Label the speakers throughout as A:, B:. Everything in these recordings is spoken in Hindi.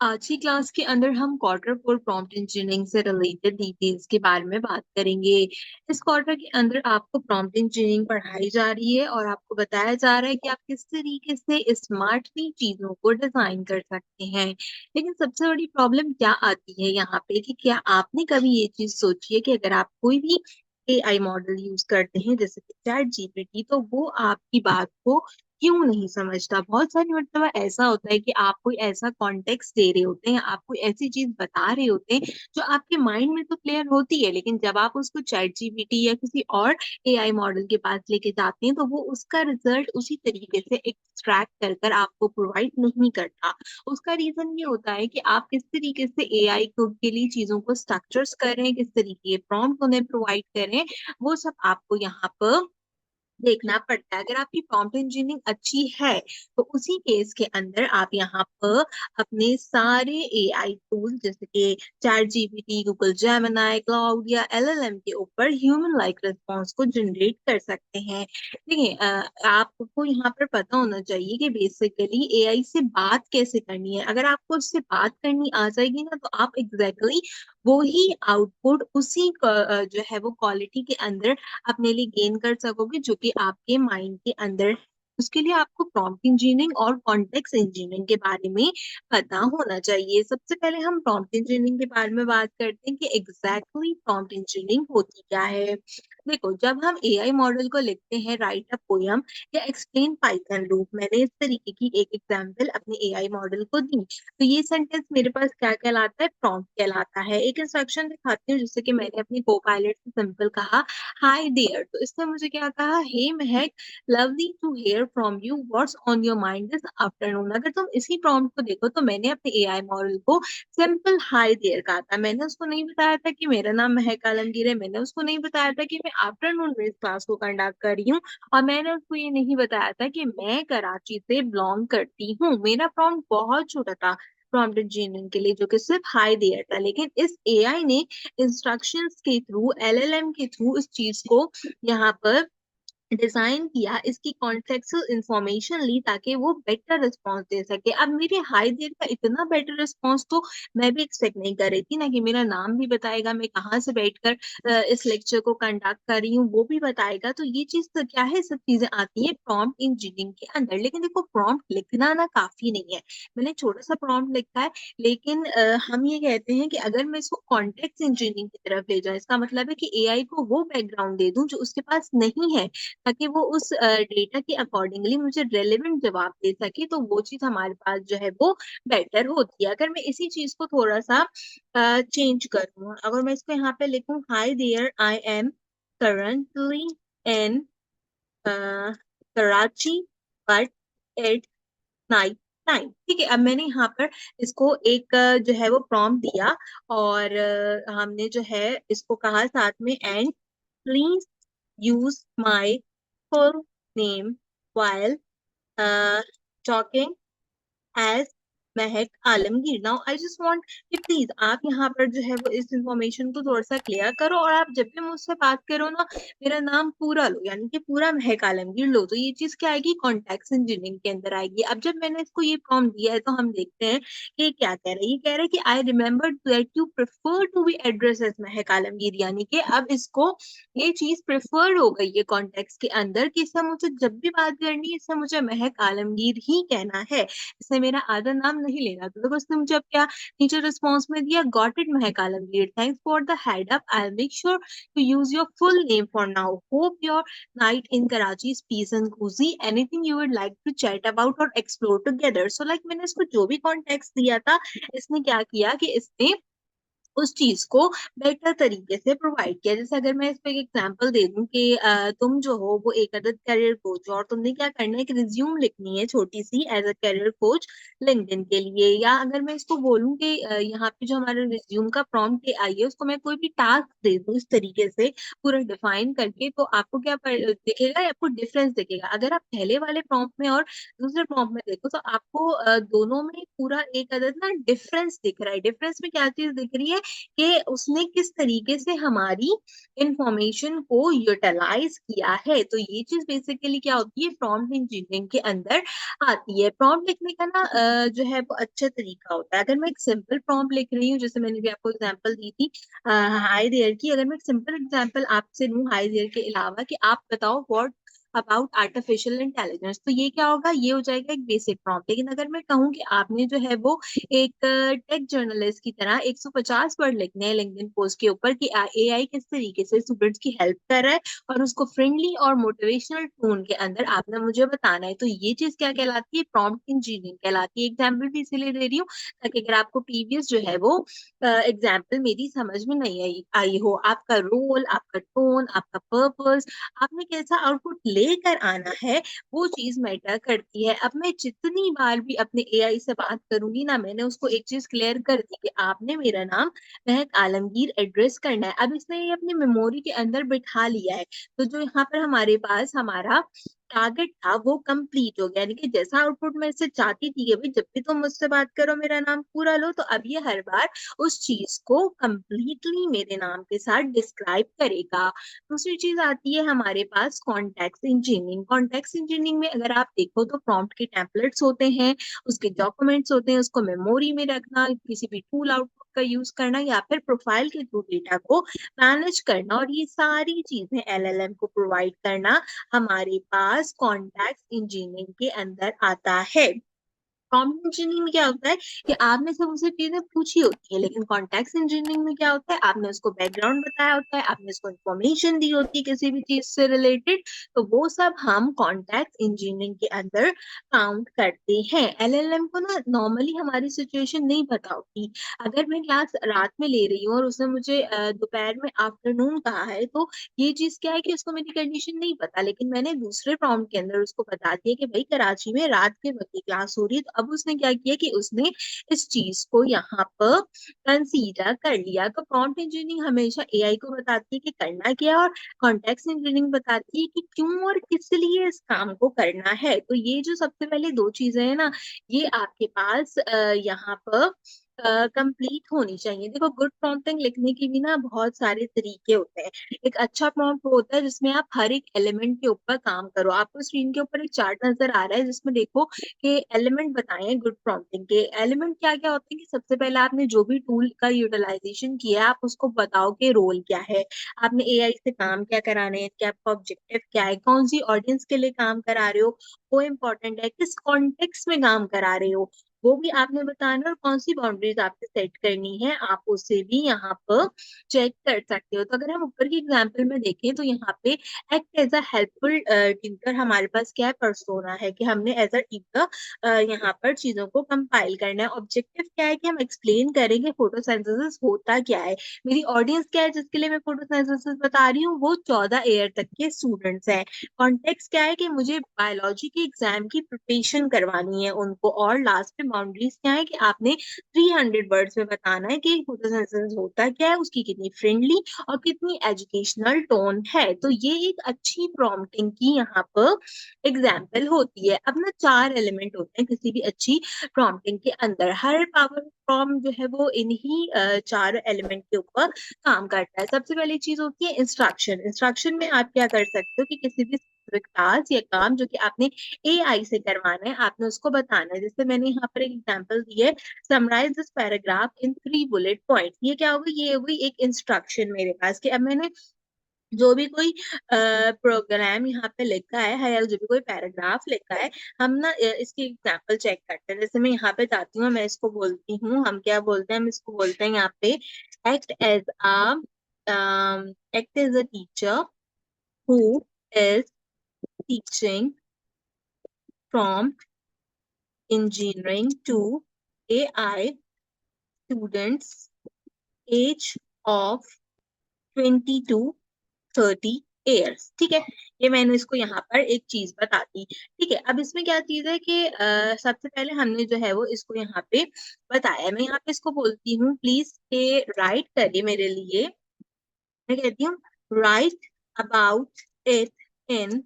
A: आज की क्लास के अंदर हम क्वार्टर फोर प्रॉम्प्ट इंजीनियरिंग से रिलेटेड डिटेल्स के बारे में बात करेंगे। इस क्वार्टर के अंदर आपको प्रॉम्प्ट इंजीनियरिंग पढ़ाई जा रही है और आपको बताया जा रहा है कि आप किस तरीके से स्मार्टली चीजों को डिजाइन कर सकते हैं। लेकिन सबसे बड़ी प्रॉब्लम क्या आती है यहाँ पे कि क्या आपने कभी ये चीज सोची है कि अगर आप कोई भी एआई मॉडल यूज करते हैं जैसे कि चैट जीपीटी, तो वो आपकी बात को क्यों नहीं समझता। बहुत सारी मतलब ऐसा होता है कि आप कोई ऐसा कॉन्टेक्स्ट दे रहे होते हैं, आप कोई ऐसी चीज बता रहे होते हैं जो आपके माइंड में तो क्लियर होती है, लेकिन जब आप उसको चैट जीपीटी या किसी और एआई मॉडल के पास लेके जाते हैं तो वो उसका रिजल्ट उसी तरीके से एक्सट्रैक्ट कर कर आपको प्रोवाइड नहीं करता। उसका रीजन ये होता है कि आप किस तरीके से एआई को के लिए चीजों को स्ट्रक्चर्स कर रहे हैं, किस तरीके के प्रॉम्प्ट उन्हें प्रोवाइड करें, वो सब आपको यहाँ पर देखना पड़ता है। अगर आपकी प्रॉम्प्ट इंजीनियरिंग अच्छी है तो उसी केस के अंदर आप यहाँ पर अपने सारे एआई टूल जैसे कि chat GPT, Google Gemini, cloud या एलएलएम के ऊपर ह्यूमन लाइक रिस्पॉन्स को जनरेट कर सकते हैं। देखिए, आपको यहाँ पर पता होना चाहिए कि बेसिकली एआई से बात कैसे करनी है। अगर आपको उससे बात करनी आ जाएगी ना, तो आप एग्जैक्टली वो ही आउटपुट उसी जो है वो क्वालिटी के अंदर अपने लिए गेन कर सकोगे जो कि आपके माइंड के अंदर है। उसके लिए आपको प्रॉम्प्ट इंजीनियरिंग और कॉन्टेक्स्ट इंजीनियरिंग के बारे में पता होना चाहिए। सबसे पहले हम प्रॉम्प्ट इंजीनियरिंग के बारे में बात करते हैं कि एग्जैक्टली प्रॉम्प्ट इंजीनियरिंग होती क्या है। देखो, जब हम एआई मॉडल को लिखते हैं राइट अ पोयम या एक्सप्लेन पाइथन लूप, मैंने इस तरीके की एक एग्जांपल अपने एआई मॉडल को दी, तो ये सेंटेंस मेरे पास क्या कहलाता है? प्रॉम्प्ट कहलाता है। एक इंस्ट्रक्शन दिखाती हूँ जिससे कि मैंने अपनी को पायलट से सिंपल कहा हाय देयर, तो इसने मुझे क्या कहा? Hey Mehak, lovely to hear from you, what's on your mind this afternoon. अगर तुम इसी प्रॉम्प्ट को देखो तो मैंने अपने एआई मॉडल को सिंपल हाय देयर कहा था। मैंने उसको नहीं बताया था कि मेरा नाम महक आलमगीर है, मैंने उसको नहीं बताया था कि मैं आफ्टरनून में इस क्लास को कंडक्ट कर रही हूँ, और मैंने उसको ये नहीं बताया था कि मैं कराची से बिलोंग करती हूँ। मेरा प्रॉम्प्ट बहुत छोटा था प्रॉम्प्ट इंजीनियरिंग के लिए, जो कि सिर्फ हाय देयर था, लेकिन इस एआई ने इंस्ट्रक्शंस के थ्रू, एलएलएम के थ्रू इस चीज को यहाँ पर डिजाइन किया, इसकी कॉन्टेक्चुअल इंफॉर्मेशन ली ताकि वो बेटर रिस्पॉन्स दे सके। अब मेरे हाई देर का इतना बेटर रिस्पॉन्स तो मैं भी एक्सपेक्ट नहीं कर रही थी ना, कि मेरा नाम भी बताएगा, मैं कहाँ से बैठकर इस लेक्चर को कंडक्ट कर रही हूँ वो भी बताएगा। तो ये चीज तो क्या है, सब चीजें आती है प्रॉम्प्ट इंजीनियरिंग के अंदर। लेकिन देखो, प्रॉम्प्ट लिखना ना काफी नहीं है। मैंने छोटा सा प्रॉम्प्ट लिखा है, लेकिन हम ये कहते हैं कि अगर मैं इसको कॉन्टेक्स्ट इंजीनियरिंग की तरफ ले जाऊं, इसका मतलब है कि एआई को वो बैकग्राउंड दे दूं जो उसके पास नहीं है, ताकि वो उस डेटा के अकॉर्डिंगली मुझे रेलेवेंट जवाब दे सके, तो वो चीज हमारे पास जो है वो बेटर होती है। अगर मैं इसी चीज को थोड़ा सा चेंज करूँ, अगर मैं इसको यहाँ पे लिखूं hi there, I am currently in Karachi but it night time. ठीक है, अब मैंने यहाँ पर इसको एक जो है वो प्रॉम्प्ट दिया, और हमने जो है इसको कहा साथ में and please use my full name while talking as Mahak Alamgir. Now I just want कि प्लीज आप यहाँ पर जो है वो इस इंफॉर्मेशन को थोड़ा सा क्लियर करो, और आप जब भी मुझसे बात करो ना, मेरा नाम पूरा लो, यानी कि पूरा महक आलमगीर लो। तो ये चीज क्या आएगी? कॉन्टेक्स्ट इंजीनियरिंग के अंदर आएगी। अब जब मैंने इसको ये प्रॉम्प्ट दिया है तो हम देखते हैं कि ये क्या कह रहा है। ये कह रहा है कि I remember that you prefer to be address as Mehak Alamgir, यानी कि अब इसको ये चीज प्रेफर्ड हो गई है कॉन्टेक्स्ट के अंदर, कि इससे मुझे जब भी बात करनी है इससे मुझे महक आलमगीर ही कहना है, इसने मेरा आधा नाम नहीं लेना था। तो उसने मुझे अब क्या नीचे रिस्पॉन्स में दिया? Got it Mehak Alamgir, thanks for the head up, I make sure to use your full name for now, hope your night in Karachi is peace and cozy, anything you would like to chat about or explore together. So like मैंने इसको जो भी कॉन्टेक्स्ट दिया था, इसने क्या किया कि इसने उस चीज को बेटर तरीके से प्रोवाइड किया। जैसे अगर मैं इस पे एक एग्जांपल दे दूं कि तुम जो हो वो एक अदद करियर कोच हो, और तुमने क्या करना है कि रिज्यूम लिखनी है छोटी सी as a career coach LinkedIn के लिए। या अगर मैं इसको बोलूं कि यहाँ पे जो हमारा रिज्यूम का प्रॉम्प्ट आई है उसको मैं कोई भी टास्क दे दूं इस तरीके से पूरा डिफाइन करके, तो आपको क्या दिखेगा? आपको डिफरेंस दिखेगा। अगर आप पहले वाले प्रॉम्प्ट में और दूसरे प्रॉम्प्ट में देखो तो आपको दोनों में पूरा एक अदद ना डिफरेंस दिख रहा है। डिफरेंस में क्या चीज दिख रही है? कि उसने किस तरीके से हमारी इंफॉर्मेशन को यूटिलाइज किया है। तो ये चीज बेसिकली क्या होती है, प्रॉम्प्ट इंजीनियरिंग के अंदर आती है। प्रॉम्प्ट लिखने का ना जो है वो अच्छा तरीका होता है। अगर मैं एक सिंपल प्रॉम्प्ट लिख रही हूँ, जैसे मैंने भी आपको एग्जांपल दी थी हाय देयर की, अगर मैं एक सिंपल एग्जांपल आपसे लूँ हाय देयर के अलावा कि आप बताओ व्हाट अबाउट आर्टिफिशियल इंटेलिजेंस, तो ये क्या होगा, ये हो जाएगा एक बेसिक प्रॉम्प्ट। लेकिन अगर मैं कहूँ कि आपने जो है वो एक टेक जर्नलिस्ट की तरह 150 वर्ड लिखने हैं लिंक्डइन पोस्ट के ऊपर कि एआई किस तरीके से स्टूडेंट्स की हेल्प कर रहा है और उसको फ्रेंडली और मोटिवेशनल टोन के अंदर आपने मुझे बताना है, तो ये चीज क्या कहलाती है, प्रॉम्प्ट इंजीनियरिंग कहलाती है। एग्जाम्पल भी इसीलिए दे रही हूँ ताकि अगर आपको प्रीवियस जो है वो एग्जाम्पल मेरी समझ में नहीं आई हो, आपका रोल, आपका टोन, आपका पर्पस, आपने कैसा आउटपुट लेकर आना है, वो चीज मैटर करती है। अब मैं जितनी बार भी अपने एआई से बात करूंगी ना, मैंने उसको एक चीज क्लियर कर दी कि आपने मेरा नाम महक आलमगीर एड्रेस करना है। अब इसने ये अपनी मेमोरी के अंदर बिठा लिया है, तो जो यहाँ पर हमारे पास हमारा टारगेट था वो कंप्लीट हो गया। यानी कि जैसा आउटपुट मैं इससे चाहती थी कि भाई जब भी तुम मुझसे बात करो मेरा नाम पूरा लो, तो अब ये हर बार उस चीज को कंप्लीटली मेरे नाम के साथ डिस्क्राइब करेगा। दूसरी चीज आती है हमारे पास कॉन्टेक्स्ट इंजीनियरिंग। कॉन्टेक्स्ट इंजीनियरिंग में अगर आप देखो तो प्रॉम्प्ट के टेम्पलेट्स होते हैं, उसके डॉक्यूमेंट्स होते हैं, उसको मेमोरी में रखना, किसी भी टूल आउटपुट का यूज करना या फिर प्रोफाइल के थ्रू डेटा को मैनेज करना, और ये सारी चीजें एलएलएम को प्रोवाइड करना हमारे पास कॉन्टेक्स्ट इंजीनियरिंग के अंदर आता है। प्रॉम्प्ट इंजीनियरिंग में क्या होता है कि आपने सब उसे चीजें पूछी होती है, लेकिन कॉन्टेक्स्ट इंजीनियरिंग में क्या होता है, आपने उसको बैकग्राउंड बताया होता है, आपने उसको इन्फॉर्मेशन दी होती है किसी भी चीज से रिलेटेड, तो वो सब हम कॉन्टेक्स्ट इंजीनियरिंग के अंदर काउंट करते हैं। एलएलएम को ना नॉर्मली हमारी सिचुएशन नहीं पता होती। अगर मैं क्लास रात में ले रही हूँ और उसने मुझे दोपहर में आफ्टरनून कहा है, तो ये चीज क्या है कि उसको मेरी कंडीशन नहीं पता, लेकिन मैंने दूसरे प्रॉम्प्ट के अंदर उसको बता दिया कि भाई कराची में रात के वक्त की क्लास हो रही है, तो अब उसने क्या किया कि उसने इस चीज को यहाँ पर कंसीडर कर लिया। तो प्रॉम्प्ट इंजीनियरिंग हमेशा एआई को बताती है कि करना क्या है, और कॉन्टेक्स्ट इंजीनियरिंग बताती है कि क्यों और किस लिए इस काम को करना है। तो ये जो सबसे पहले दो चीजें हैं ना, ये आपके पास यहाँ पर कंप्लीट होनी चाहिए। देखो गुड प्रॉम्प्टिंग लिखने की भी ना बहुत सारे तरीके होते हैं। एक अच्छा प्रॉम्प्ट होता है जिसमें आप हर एक एलिमेंट के ऊपर काम करो। आपको स्क्रीन के ऊपर एक चार्ट नजर आ रहा है जिसमें देखो कि एलिमेंट बताए हैं गुड प्रॉम्प्टिंग के। एलिमेंट क्या क्या होते हैं कि सबसे पहले आपने जो भी टूल का यूटिलाइजेशन किया है आप उसको बताओ कि रोल क्या है, आपने एआई से काम क्या कराने हैं, क्या आपका ऑब्जेक्टिव क्या है, कौन सी ऑडियंस के लिए काम करा रहे हो, वो इम्पोर्टेंट है, किस कॉन्टेक्स्ट में काम करा रहे हो वो भी आपने बताना, और कौन सी बाउंड्रीज आपको सेट करनी है आप उसे भी यहाँ पर चेक कर सकते हो। तो अगर हम ऊपर की एग्जांपल में देखें तो यहाँ पे act as a helpful tutor हमारे पास क्या पर्सोना है कि हमने एज अ टीचर यहाँ पर चीजों को कंपाइल करना है। ऑब्जेक्टिव क्या है कि हम एक्सप्लेन करेंगे फोटोसिंथेसिस होता क्या है। मेरी ऑडियंस क्या है जिसके लिए मैं फोटोसिंथेसिस बता रही हूँ, वो 14 ईयर तक के स्टूडेंट्स हैं। कॉन्टेक्स्ट क्या है कि मुझे बायोलॉजी के एग्जाम की प्रिपरेशन करवानी है उनको, और लास्ट में बाउंड्रीज क्या है कि आपने 300 वर्ड्स में बताना है कि फोटोसिंथेसिस होता क्या है, उसकी कितनी फ्रेंडली और कितनी एजुकेशनल टोन है। तो ये एक अच्छी प्रॉम्प्टिंग की यहाँ पर एग्जाम्पल होती है। अब ना 4 एलिमेंट होते हैं किसी भी अच्छी प्रॉम्प्टिंग के अंदर। हर पावर प्रॉम्प्ट जो है वो इन्हीं 4 एलिमेंट के ऊपर काम करता है। सबसे पहली चीज होती है इंस्ट्रक्शन। इंस्ट्रक्शन में आप क्या कर सकते हो कि किसी भी टास्क या काम जो कि आपने एआई से करवाना है आपने उसको बताना है। जैसे मैंने यहाँ पर एक एग्जांपल दी है, summarise this paragraph in 3 bullet point. ये क्या होगा, ये होगी एक इंस्ट्रक्शन मेरे पास कि अब मैंने जो भी कोई प्रोग्राम यहाँ पे लिखा है या जो भी कोई पैराग्राफ लिखा है, हम ना इसकी एग्जांपल चेक करते हैं। जैसे मैं यहाँ पे जाती हूँ, मैं इसको बोलती हूँ, हम क्या बोलते हैं, हम इसको बोलते हैं यहाँ पे act as a teacher who is teaching prompt engineering to AI students age of 20 to 30 years. ठीक है, ये मैंने इसको यहाँ पर एक चीज बता दी। ठीक है, अब इसमें क्या चीज है कि सबसे पहले हमने जो है वो इसको यहाँ पे बताया। मैं यहाँ पे इसको बोलती हूँ प्लीज के राइट करिए मेरे लिए। मैं कहती हूँ right about it in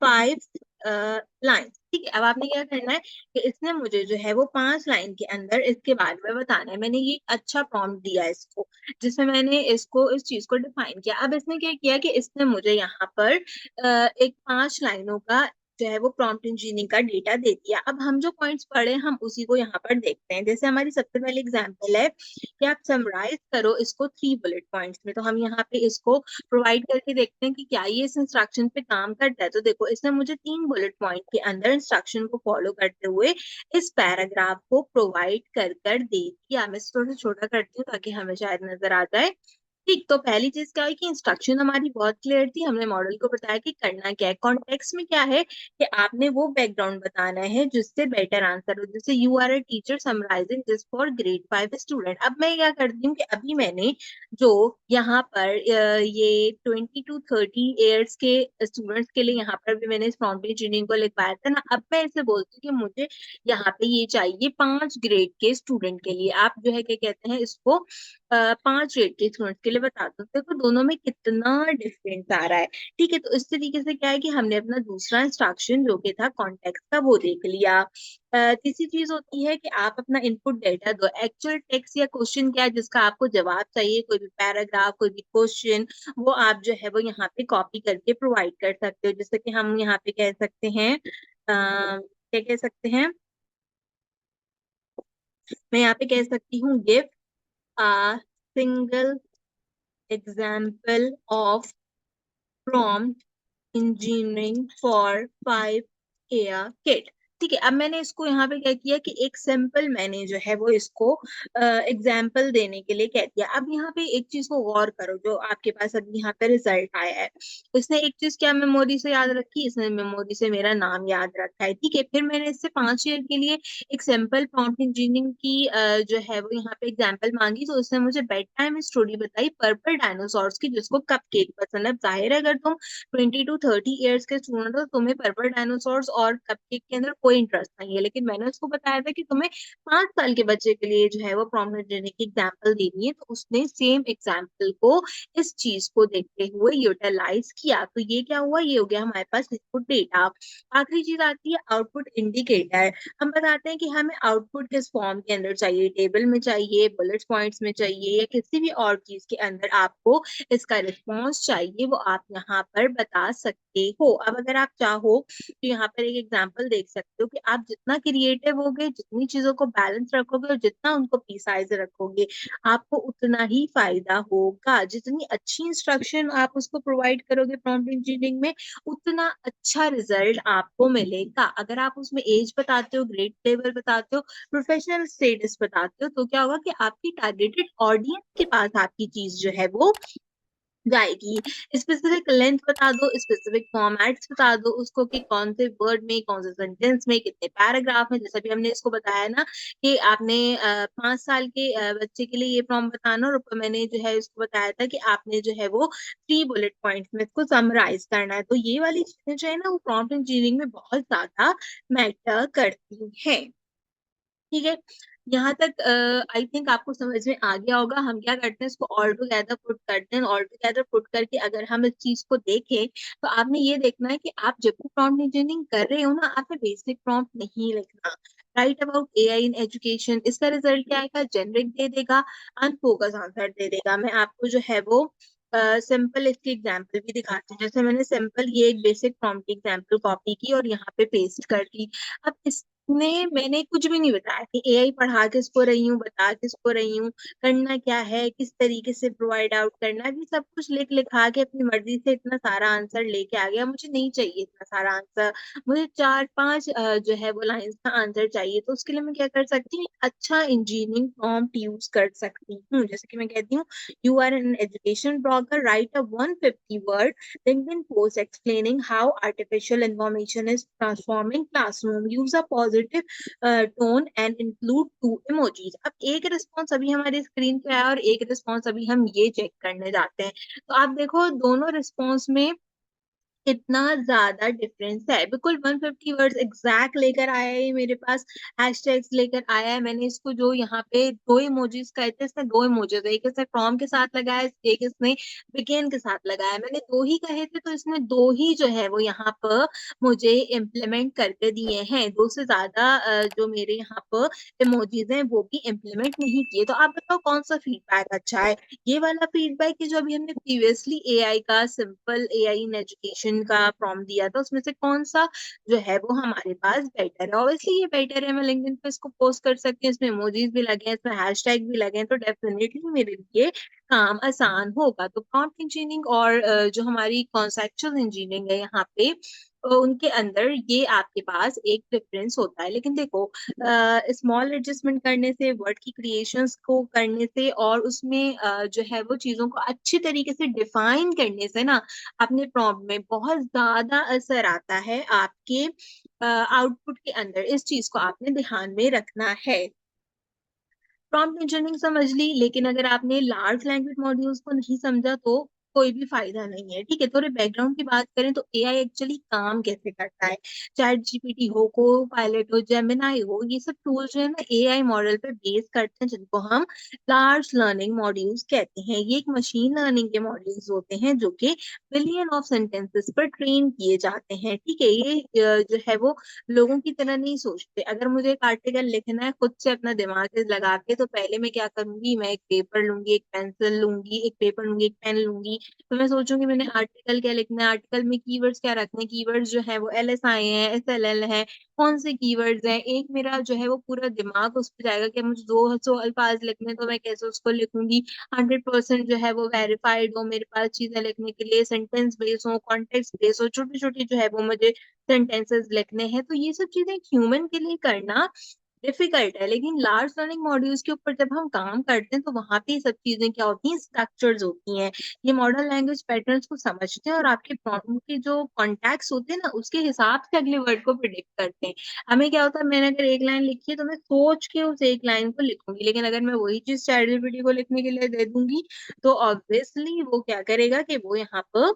A: 5 line. ठीक है, अब आपने क्या करना है कि इसने मुझे जो है वो 5 लाइन के अंदर इसके बारे में बताना है। मैंने ये अच्छा प्रॉम्प्ट दिया इसको, जिसमें मैंने इसको इस चीज को डिफाइन किया। अब इसने क्या किया कि इसने मुझे यहाँ पर एक 5 लाइनों का जो है वो प्रॉम्प्ट इंजीनियरिंग का डेटा दे दिया। अब हम जो पॉइंट्स पढ़े हम उसी को यहाँ पर देखते हैं। जैसे हमारी सबसे पहले एग्जाम्पल है कि आप समराइज करो इसको 3 बुलेट पॉइंट्स में। तो हम यहाँ पे इसको प्रोवाइड करके देखते हैं कि क्या ये इस इंस्ट्रक्शन पे काम करता है। तो देखो इसने मुझे 3 बुलेट पॉइंट के अंदर इंस्ट्रक्शन को फॉलो करते हुए इस पैराग्राफ को प्रोवाइड कर दे दिया। मैं इसे थोड़ा सा छोटा करती हूँ ताकि हमें शायद नजर आ जाए। ठीक, तो पहली चीज क्या है कि इंस्ट्रक्शन हमारी बहुत क्लियर थी। हमने मॉडल को बताया कि करना क्या है। कॉन्टेक्स्ट में क्या है कि आपने वो बैकग्राउंड बताना है जिससे बेटर आंसर हो। जैसे you are a teacher summarising this for grade 5 student. अब मैं क्या करती हूँ कि अभी मैंने जो यहाँ पर ये 20 to 30 ईयर्स के स्टूडेंट्स के लिए यहाँ पर भी मैंने इस प्रॉम्प्ट इंजीनियरिंग को लिखवाया था ना। अब मैं इसे बोलती हूँ कि मुझे यहाँ पे ये चाहिए 5 ग्रेड के स्टूडेंट के लिए। आप जो है क्या कहते हैं इसको 5 ग्रेड के स्टूडेंट्स के लिए बता दो। देखो दोनों में कितना डिफरेंस आ रहा है। ठीक है, तो इस तरीके से क्या है कि हमने अपना दूसरा इंस्ट्रक्शन जो कि था कॉन्टेक्स्ट का वो देख लिया। तीसरी चीज होती है कि आप अपना इनपुट डेटा दो। एक्चुअल टेक्स्ट या क्वेश्चन क्या है जिसका आपको जवाब चाहिए, कोई भी पैराग्राफ कोई भी क्वेश्चन, वो आप जो है वो यहाँ पे कॉपी करके प्रोवाइड कर सकते हो। जैसे कि हम यहाँ पे कह सकते हैं क्या कह सकते हैं, मैं यहाँ पे कह सकती हूँ give a single example of prompt engineering for 5 year kid। ठीक है, अब मैंने इसको यहाँ पे क्या किया कि एक सिंपल मैंने जो है वो इसको एग्जाम्पल देने के लिए कह दिया। अब यहाँ पे एक चीज को गौर करो, जो आपके पास अभी यहाँ पे रिजल्ट आया है, इसने एक चीज क्या मेमोरी से याद रखी, इसने मेमोरी से मेरा नाम याद रखा है। ठीक है, फिर मैंने इससे 5 ईयर के लिए एक सिंपल प्रॉम्प्ट इंजीनियरिंग की जो है वो यहाँ पे एग्जाम्पल मांगी। तो उसने मुझे बेड टाइम स्टोरी बताई पर्पल डायनासोर्स की, जिसको कप केक पसंद है। जाहिर है अगर तुम 20 to 30 ईयर्स के स्टूडेंट हो, तुम्हें पर्पल डायनासोर्स और कपकेक के अंदर कोई इंटरेस्ट नहीं है। लेकिन मैंने उसको बताया था कि तुम्हें 5 साल के बच्चे के लिए जो है वो प्रॉम्प्ट इंजीनियरिंग की एग्जाम्पल देनी है। तो उसने सेम एग्जाम्पल को इस चीज को देखते हुए यूटिलाइज किया। तो ये क्या हुआ, ये हो गया हमारे पास इनपुट डेटा। आखिरी चीज आती है आउटपुट इंडिकेटर। हम बताते हैं कि हमें आउटपुट किस फॉर्म के अंदर चाहिए, टेबल में चाहिए, बुलेट पॉइंट्स में चाहिए, या किसी भी और चीज के अंदर आपको इसका रिस्पॉन्स चाहिए, वो आप यहाँ पर बता सकते हो। अब अगर आप चाहो तो यहाँ पर एक एग्जांपल देख सकते हो कि आप जितना क्रिएटिव होगे, जितनी चीजों को बैलेंस रखोगे और जितना उनको प्रिसाइज रखोगे, आपको उतना ही फायदा होगा। जितनी अच्छी इंस्ट्रक्शन आप उसको प्रोवाइड करोगे प्रॉम्प्ट इंजीनियरिंग में, उतना अच्छा रिजल्ट आपको मिलेगा। अगर आप उसमें एज बताते हो, ग्रेड लेवल बताते हो, प्रोफेशनल स्टेटस बताते हो, तो क्या होगा कि आपकी टारगेटेड ऑडियंस के पास आपकी चीज जो है वो जाएगी। स्पेसिफिक लेंथ बता दो, स्पेसिफिक फॉर्मेट्स बता दो उसको कि कौन से वर्ड में, कौन से सेंटेंस में, कितने पैराग्राफ में। जैसे भी हमने इसको बताया ना कि आपने 5 साल के बच्चे के लिए ये प्रॉम्प्ट बताना, और ऊपर मैंने जो है इसको बताया था कि आपने जो है वो 3 बुलेट पॉइंट्स में इसको समराइज करना है। तो ये वाली चीजें जो है ना वो प्रॉम्प्ट इंजीनियरिंग में बहुत ज्यादा मैटर करती हैं। ठीक है, यहाँ तक आई थिंक आपको समझ में आ गया होगा। हम क्या करते हैं, इसको ऑल टुगेदर पुट करते हैं। ऑल टुगेदर पुट करके अगर हम इस चीज को देखें तो आपने ये देखना है कि आप जब भी प्रॉम्प्ट इंजीनियरिंग कर रहे हो ना, आपने बेसिक प्रॉम्प्ट नहीं लिखना। Right about AI in education, इसका रिजल्ट क्या आएगा, जेनरिक दे देगा, अनफोकस आंसर दे देगा। मैं आपको जो है वो सिंपल इसकी एग्जाम्पल भी दिखाती हूँ। जैसे मैंने सिंपल ये एक बेसिक प्रॉम्प्ट की एग्जाम्पल कॉपी की और यहाँ पे पेस्ट कर दी। अब इसमें मैंने कुछ भी नहीं बताया कि एआई पढ़ा किसको रही हूँ, बता किसको रही हूँ, करना क्या है, किस तरीके से प्रोवाइड आउट करना है, भी सब कुछ लिखा के अपनी मर्जी से इतना सारा आंसर लेके आ गया। मुझे नहीं चाहिए इतना सारा आंसर, मुझे 4-5 जो है वो लाइंस का आंसर चाहिए। तो उसके लिए मैं क्या कर सकती हूँ, अच्छा इंजीनियरिंग प्रॉम्प्ट यूज कर सकती हूँ। जैसे कि मैं कहती हूँ, you are an education blogger, write a 150 word LinkedIn post explaining how artificial information is transforming classroom. Use a positive tone and include 2 emojis। अब एक रिस्पॉन्स अभी हमारी स्क्रीन पे आया और एक रिस्पॉन्स अभी हम ये चेक करने जाते हैं। तो आप देखो दोनों रिस्पॉन्स में कितना ज़्यादा डिफरेंस है। बिल्कुल 150 वर्ड्स एग्ज़ैक्ट लेकर आया है ये मेरे पास, हैशटैग्स लेकर आया है। मैंने इसको जो यहाँ पे 2 इमोजीज़ कहे थे, इसमें 2 इमोजीज़ है। एक इसने फ्रॉम के साथ लगाया है, एक इसने बिगिन के साथ लगाया है। मैंने 2 ही कहे थे, तो इसने 2 ही जो है वो यहाँ पर मुझे इम्प्लीमेंट करके दिए हैं। 2 से ज़्यादा जो मेरे यहाँ पर इमोजीज़ हैं, वो भी इम्प्लीमेंट नहीं किए। तो आप बताओ कौन-सा फीडबैक अच्छा है? ये वाला फीडबैक है जो अभी हमने प्रीवियसली एआई का सिंपल एआई इन एजुकेशन का प्रॉम्प्ट दिया था, उसमें से कौन-सा जो है वो हमारे पास बेटर है? ऑब्वियसली ये बेटर है, मैं लिंक्डइन पे इसको पोस्ट कर सकती हूँ, इसमें इमोजीज़ भी लगे हैं, इसमें हैशटैग भी लगे हैं, तो डेफिनिटली मेरे लिए काम आसान होगा। तो प्रॉम्प्ट इंजीनियरिंग और जो हमारी कॉन्सेप्चुअल इंजीनियरिंग है यहाँ पे उनके अंदर ये आपके पास एक डिफरेंस होता है। लेकिन देखो स्मॉल एडजस्टमेंट करने से, वर्ड की क्रिएशंस को करने से और उसमें जो है वो चीज़ों को अच्छी तरीके से डिफाइन करने से ना अपने प्रॉम्प्ट में बहुत ज़्यादा असर आता है आपके आउटपुट के अंदर। इस चीज़ को आपने ध्यान में रखना है। प्रॉम्प्ट इंजीनियरिंग समझ ली, लेकिन अगर आपने लार्ज लैंग्वेज मॉड्यूल्स को नहीं समझा तो कोई भी फायदा नहीं है, ठीक है? थोड़े बैकग्राउंड की बात करें तो एआई एक्चुअली काम कैसे करता है? चैट जीपीटी हो, कोपायलट हो, जेमिनी हो, ये सब टूल्स जो है ना एआई मॉडल पे बेस करते हैं जिनको हम लार्ज लर्निंग मॉड्यूल्स कहते हैं। ये एक मशीन लर्निंग के मॉड्यूल्स होते हैं जो कि बिलियन ऑफ सेंटेंसेस पर ट्रेन किए जाते हैं, ठीक है? ये जो है वो लोगों की तरह नहीं सोचते। अगर मुझे एक आर्टिकल लिखना है खुद से अपना दिमाग लगा के, तो पहले मैं क्या करूँगी, मैं एक पेपर लूँगी, एक पेंसिल लूँगी, एक पेपर लूँगी, एक पेन लूँगी। तो मैं सोचूँगी मैंने आर्टिकल क्या लिखना है, आर्टिकल में कीवर्ड्स क्या रखने हैं, कीवर्ड्स जो है वो एलएसआई हैं, एसएलएल हैं, कौन से कीवर्ड्स हैं। एक मेरा जो है वो पूरा दिमाग उस पे जाएगा कि मुझे 200 अल्फाज लिखने हैं, तो मैं कैसे उसको लिखूँगी। 100% जो है वो वेरिफाइड हो मेरे पास चीज़ें लिखने के लिए, सेंटेंस बेस हो, कॉन्टेक्स्ट बेस हो, छोटी-छोटी जो है वो मुझे सेंटेंसेस लिखने हैं, तो ये सब चीज़ें एक ह्यूमन के लिए करना डिफ़िकल्ट है। लेकिन लार्ज लर्निंग मॉड्यूल्स के ऊपर जब हम काम करते हैं, तो वहाँ पे ये सब चीज़ें क्या होती हैं, स्ट्रक्चर्स होती हैं। ये मॉडल लैंग्वेज पैटर्न्स को समझते हैं और आपके प्रॉब्लम के जो कॉन्टेक्स्ट होते हैं ना, उसके हिसाब से अगले वर्ड को प्रिडिक्ट करते हैं। हमें क्या होता है, मैंने अगर एक लाइन लिखी है, तो मैं सोच के उस एक लाइन को लिखूँगी, लेकिन अगर मैं वही चीज़ चैट जीपीटी को लिखने के लिए दे दूँगी, तो ऑब्वियसली वो क्या करेगा कि वो यहाँ पर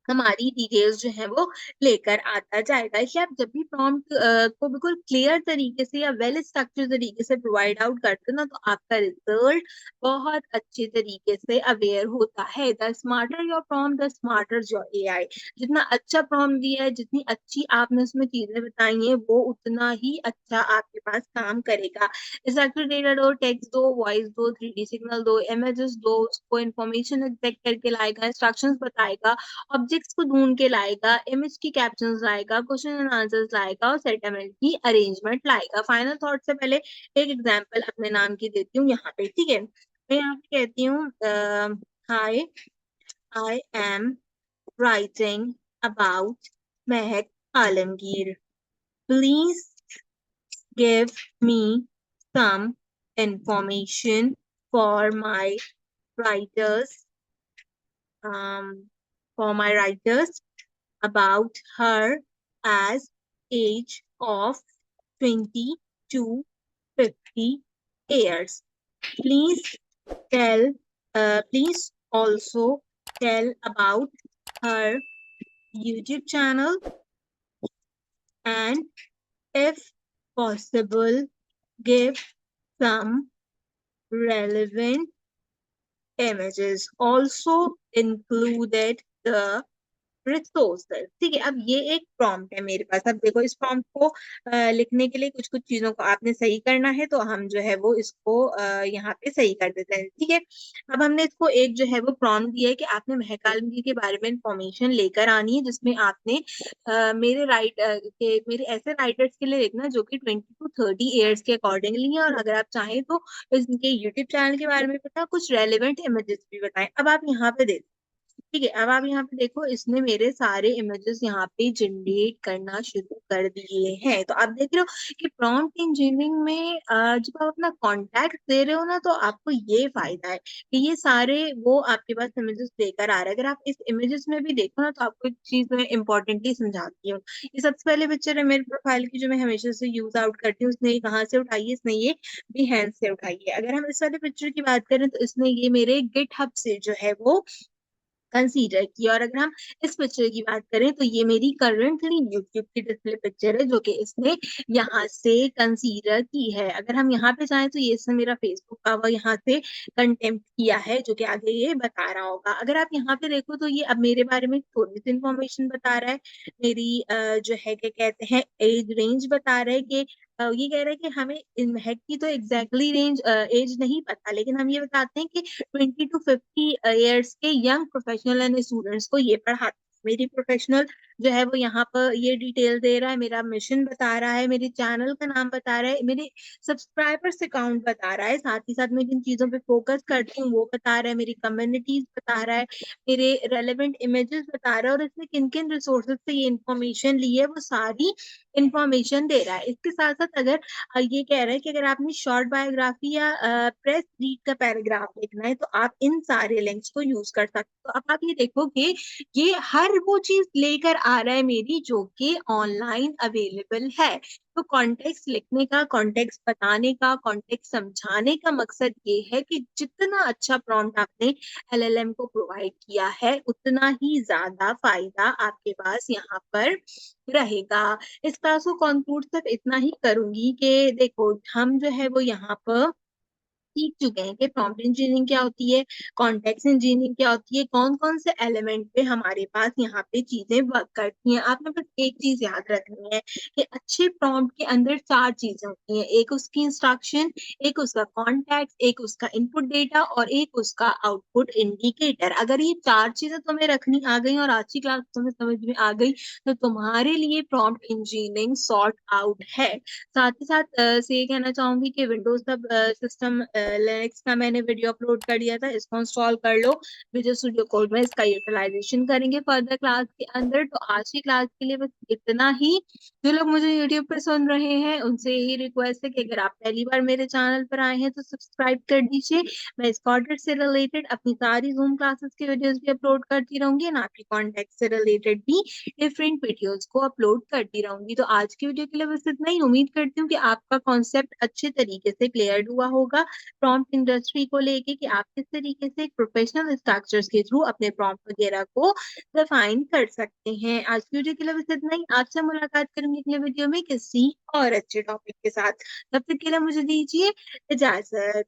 A: हमारी डिटेल्स जो है वो लेकर आता जाएगा। इसलिए आप जब भी प्रॉम्प्ट को बिल्कुल क्लियर तरीके से या वेल स्ट्रक्चर्ड तरीके से प्रोवाइड आउट करते हो ना, तो आपका रिजल्ट बहुत अच्छे तरीके से अवेयर होता है। The smarter your prompt, the smarter your AI. जितना अच्छा प्रॉम्प्ट दिया है, जितनी अच्छी आपने उसमें चीजें बताई हैं, वो उतना ही अच्छा आपके पास काम करेगा। स्ट्रक्चर्ड डेटा दो, टेक्स्ट दो, वॉइस दो, 3D सिग्नल दो, इमेजेस दो, उसको इन्फॉर्मेशन एक्सपेक्ट करके लाएगा, इंस्ट्रक्शंस बताएगा, ऑब्जेक्ट्स को ढूंढ के लाएगा, इमेज की कैप्शंस लाएगा, क्वेश्चन एंड आंसर्स लाएगा और सेटलमेंट की अरेंजमेंट लाएगा। फाइनल थॉट से पहले एक एग्जांपल अपने नाम की देती हूँ यहाँ पे, ठीक है? मैं यहाँ पे कहती हूँ hi, I am writing about Mehak Alamgir, please give me some information for my writers um, for my writers about her as age of 20 to 50 years. Please please also tell about her YouTube channel and if possible, give some relevant images. Also included the resources, ठीक है? अब ये एक प्रॉम्प्ट है मेरे पास। अब देखो इस प्रॉम्प्ट को लिखने के लिए कुछ कुछ चीजों को आपने सही करना है, तो हम जो है वो इसको यहाँ पे सही कर देते हैं, ठीक है? अब हमने इसको एक जो है वो प्रॉम्प्ट दिया है कि आपने महक आलमगीर के बारे में इंफॉर्मेशन लेकर आनी है, जिसमें आपने मेरे ऐसे राइटर्स के लिए लिखना जो कि 20 to 30 ईयर्स के अकॉर्डिंगली है, और अगर आप चाहें तो इनके यूट्यूब चैनल के बारे में पता, कुछ रेलिवेंट इमेजेस भी बताएं। अब आप यहाँ पे देखो, ठीक है? अब आप यहाँ पे देखो, इसने मेरे सारे इमेजेस यहाँ पे जनरेट करना शुरू कर दिए हैं। तो आप देख रहे हो कि प्रॉम्प्ट इंजीनियरिंग में जब आप अपना कॉन्टेक्ट दे रहे हो ना, तो आपको ये फायदा है कि ये सारे वो आपके पास इमेजेस लेकर आ रहा है। अगर आप इस इमेजेस में भी देखो ना, तो आपको एक चीज मैं इंपॉर्टेंटली समझाती हूँ। ये सबसे पहले पिक्चर है मेरे प्रोफाइल की, जो मैं हमेशा से यूज आउट करती हूँ। इसने ये कहाँ से उठाई है? इसने ये behance से उठाई है। अगर हम इस वाले पिक्चर की बात करें, तो इसने ये मेरे गिटहब से जो है वो कंसीडर की। और अगर हम इस पिक्चर की बात करें तो ये मेरी करंटली यूट्यूब की डिस्प्ले पिक्चर है जो कि इसने यहाँ से कंसीडर की है। अगर हम यहाँ पे जाएं तो ये इसने मेरा फेसबुक का वो यहाँ से कंटेम्प्ट किया है जो कि आगे ये बता रहा होगा। अगर आप यहाँ पे देखो तो ये अब मेरे बारे में थोड़ी सी इंफॉर्मेशन बता रहा है। मेरी जो है क्या कहते हैं एज रेंज बता रहा है कि ये कह रहा है कि हमें महक की तो एग्जैक्टली रेंज एज नहीं पता, लेकिन हम ये बताते हैं कि 20 to 50 ईयर्स के यंग प्रोफेशनल एंड स्टूडेंट्स को ये पढ़ाते हैं। मेरी प्रोफेशनल जो है वो यहाँ पर ये डिटेल दे रहा है, मेरा मिशन बता रहा है, मेरे चैनल का नाम बता रहा है, मेरे सब्सक्राइबर्स अकाउंट बता रहा है, साथ ही साथ मैं जिन चीजों पे फोकस करती हूँ वो बता रहा है, मेरी कम्युनिटीज बता रहा है, मेरे रेलेवेंट इमेजेस बता रहा है, और इसने किन किन रिसोर्सेज से ये इन्फॉर्मेशन ली है वो सारी इन्फॉर्मेशन दे रहा है। इसके साथ साथ अगर ये कह रहा है कि अगर आपने शॉर्ट बायोग्राफी या प्रेस रीड का पैराग्राफ लिखना है तो आप इन सारे लिंक्स को यूज कर सकते हो। तो अब आप ये देखोगे ये हर वो चीज लेकर आ रहा है मेरी जो कि ऑनलाइन अवेलेबल है। तो कॉन्टेक्स्ट लिखने का, कॉन्टेक्स्ट बताने का, कॉन्टेक्स्ट समझाने का मकसद ये है कि जितना अच्छा प्रॉम्प्ट आपने एलएलएम को प्रोवाइड किया है उतना ही ज्यादा फायदा आपके पास यहाँ पर रहेगा। इस क्लास को कंक्लूड सिर्फ इतना ही करूंगी कि देखो हम जो है वो यहाँ पर सीख चुके हैं कि प्रॉम्प्ट इंजीनियरिंग क्या होती है, कॉन्टेक्स्ट इंजीनियरिंग क्या होती है, कौन कौन से एलिमेंट पे हमारे पास यहाँ पे चीजें वर्क करती हैं। आपने बस एक चीज याद रखनी है कि अच्छे प्रॉम्प्ट के अंदर चार चीजें होती हैं, एक उसकी इंस्ट्रक्शन, एक उसका कॉन्टेक्स्ट, एक उसका इनपुट डेटा और एक उसका आउटपुट इंडिकेटर। अगर ये चार चीजें तुम्हें रखनी आ गई और आज की क्लास तुम्हें समझ में आ गई तो तुम्हारे लिए प्रॉम्प्ट इंजीनियरिंग सॉर्ट आउट है। साथ ही साथ से ये कहना चाहूंगी कि विंडोज सब सिस्टम लिनक्स का मैंने वीडियो अपलोड कर दिया था, इसको इंस्टॉल कर लो। विजुअल स्टूडियो कोड में इसका यूटिलाइजेशन करेंगे फर्दर क्लास के अंदर। तो आज की क्लास के लिए बस इतना ही। जो लोग मुझे यूट्यूब पे सुन रहे हैं उनसे यही रिक्वेस्ट है कि अगर आप पहली बार मेरे चैनल पर आए हैं तो सब्सक्राइब कर दीजिए। मैं इस क्वार्टर से रिलेटेड अपनी सारी जूम क्लासेस की वीडियोस भी अपलोड करती रहूंगी, ना कि कॉन्टेक्ट से रिलेटेड भी डिफरेंट वीडियोस को अपलोड करती रहूंगी। तो आज की वीडियो के लिए बस इतना ही। उम्मीद करती हूँ कि आपका कॉन्सेप्ट अच्छे तरीके से क्लियर हुआ होगा प्रॉम्प्ट इंडस्ट्री को लेके, कि आप किस तरीके से एक प्रोफेशनल स्ट्रक्चर्स के थ्रू अपने प्रॉम्प्ट वगैरह को डिफाइन कर सकते हैं। आज की वीडियो के लिए बस इतना ही। आपसे मुलाकात करूंगी अगले वीडियो में किसी और अच्छे टॉपिक के साथ। तब तक के लिए मुझे दीजिए इजाजत।